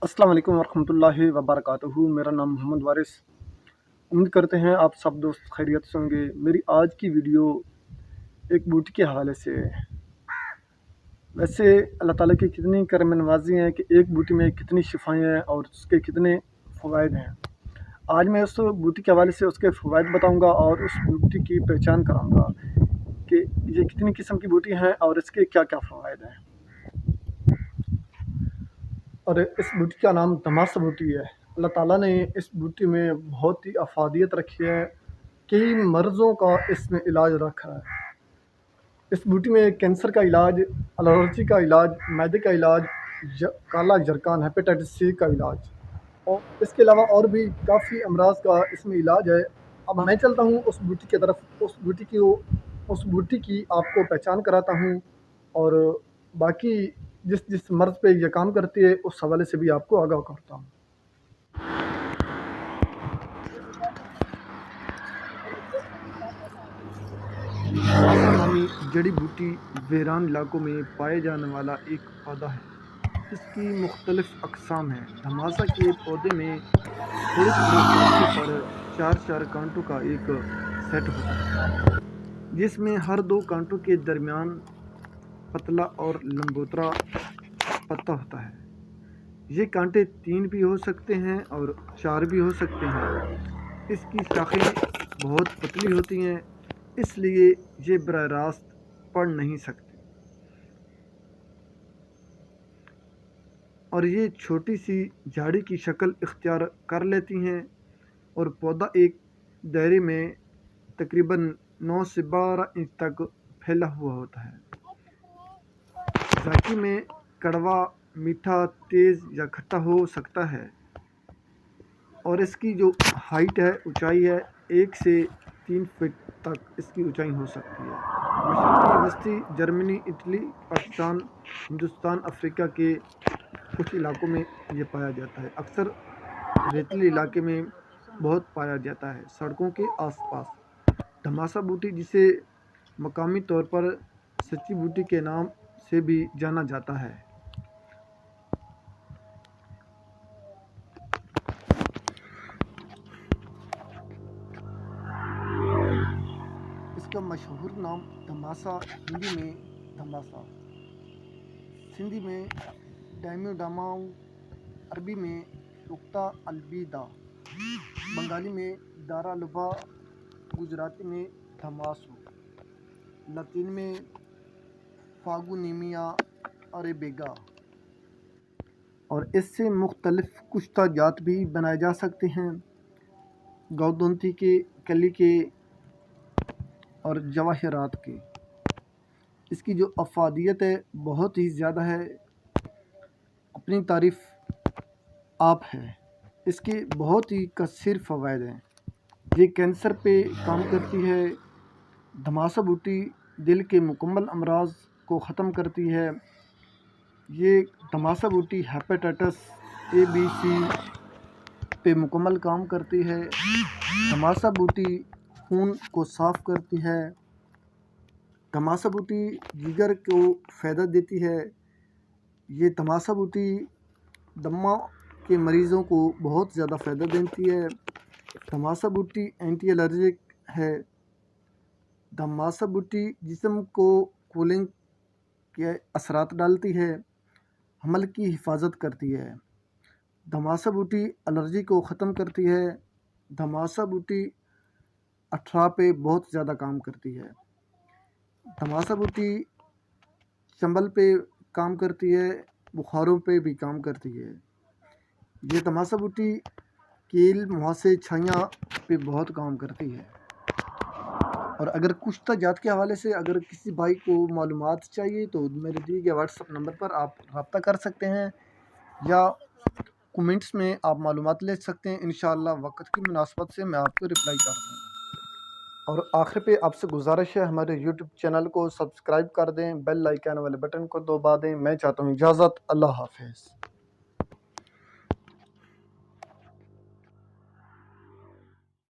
अस्सलाम वालेकुम वरहमतुल्लाहि वबरकातुहू। मेरा नाम मोहम्मद वारिस। उम्मीद करते हैं आप सब दोस्त खैरियत से होंगे। मेरी आज की वीडियो एक बूटी के हवाले से है। वैसे अल्लाह ताला की कितनी करम नवाज़ी है कि एक बूटी में कितनी शिफाएँ हैं और उसके कितने फ़वाइद हैं। आज मैं उस बूटी के हवाले से उसके फ़वाइद बताऊँगा और उस बूटी की पहचान कराऊँगा कि ये कितनी किस्म की बूटी हैं और इसके क्या क्या फ़वाइद हैं। और इस बूटी का नाम धमासा बूटी है। अल्लाह ताला ने इस बूटी में बहुत ही अफादियत रखी है। कई मर्ज़ों का इसमें इलाज रखा है। इस बूटी में कैंसर का इलाज, एलर्जी का इलाज, मैदे का इलाज, काला जरकान हेपेटाइटिस सी का इलाज और इसके अलावा और भी काफ़ी अमराज का इसमें इलाज है। अब मैं चलता हूँ उस बूटी की तरफ। उस बूटी की आपको पहचान कराता हूँ और बाकी जिस जिस मर्ज़ पे ये काम करती है उस हवाले से भी आपको आगाह करता हूँ। धमासा नामी जड़ी बूटी वीरान इलाकों में पाए जाने वाला एक पौधा है। इसकी मुख्तलिफ अक़साम हैं। धमासा के पौधे में थोड़े थोड़े फासले पर चार चार कांटों का एक सेट होता है, जिसमें हर दो कांटों के दरमियान पतला और लंबोतरा पत्ता होता है। ये कांटे 3 भी हो सकते हैं और 4 भी हो सकते हैं। इसकी शाखें बहुत पतली होती हैं, इसलिए ये बराह रास्त पढ़ नहीं सकते और ये छोटी सी झाड़ी की शक्ल इख्तियार कर लेती हैं और पौधा एक दायरे में तकरीबन 9 से 12 इंच तक फैला हुआ होता है। जायके में कड़वा, मीठा, तेज़ या खट्टा हो सकता है और इसकी जो हाइट है, ऊंचाई है, 1 से 3 फीट तक इसकी ऊंचाई हो सकती है। मशरक़ी वस्ती Germany, Italy, Pakistan, Hindustan, Africa के कुछ इलाकों में ये पाया जाता है। अक्सर रेतीले इलाके में बहुत पाया जाता है, सड़कों के आसपास। धमासा बूटी, जिसे मकामी तौर पर सच्ची बूटी के नाम से भी जाना जाता है, इसका मशहूर नाम धमासा, हिंदी में धमासा, सिंधी में डाइम्यू डामाऊ, अरबी में रुक्ता अलबिदा, बंगाली में दारा लुबा, गुजराती में धमासू, लतीन में फागुनीमिया अरेबिगा। और इससे मुख्तलिफ कुश्ता जात भी बनाए जा सकते हैं, गौदंती के, कली के और जवाहरात के। इसकी जो अफादियत है बहुत ही ज़्यादा है, अपनी तारीफ़ आप है। इसके बहुत ही कसीर फ़वाइद हैं। ये कैंसर पे काम करती है। धमासा बूटी दिल के मुकम्मल अमराज को ख़त्म करती है। ये धमासा बूटी हेपेटाइटिस ए, बी, सी पे मुकम्मल काम करती है। धमासा बूटी खून को साफ़ करती है। धमासा बूटी जिगर को फ़ायदा देती है। ये धमासा बूटी दमा के मरीज़ों को बहुत ज़्यादा फ़ायदा देती है। धमासा बूटी एंटी एलर्जिक है। धमासा बूटी जिस्म को कूलिंग के असरात डालती है, हमल की हिफाजत करती है। धमासा बूटी एलर्जी को ख़त्म करती है। धमासा बूटी अठरा पे बहुत ज़्यादा काम करती है। धमासा बूटी चंबल पे काम करती है, बुखारों पे भी काम करती है। ये धमासा बूटी कील, मुहासे, छाइयाँ पे बहुत काम करती है। और अगर कुश्ता जात के हवाले से अगर किसी भाई को मालूमात चाहिए तो मेरे दिए गए व्हाट्सएप नंबर पर आप रब्ता कर सकते हैं या कमेंट्स में आप मालूमात ले सकते हैं। इंशाअल्लाह वक्त की मुनासबत से मैं आपको रिप्लाई कर दूँगा। और आखिर पे आपसे गुजारिश है, हमारे यूट्यूब चैनल को सब्सक्राइब कर दें, बेल आइकन वाले बटन को दबा दें। मैं चाहता हूँ इजाज़त। अल्लाह हाफ़िज़।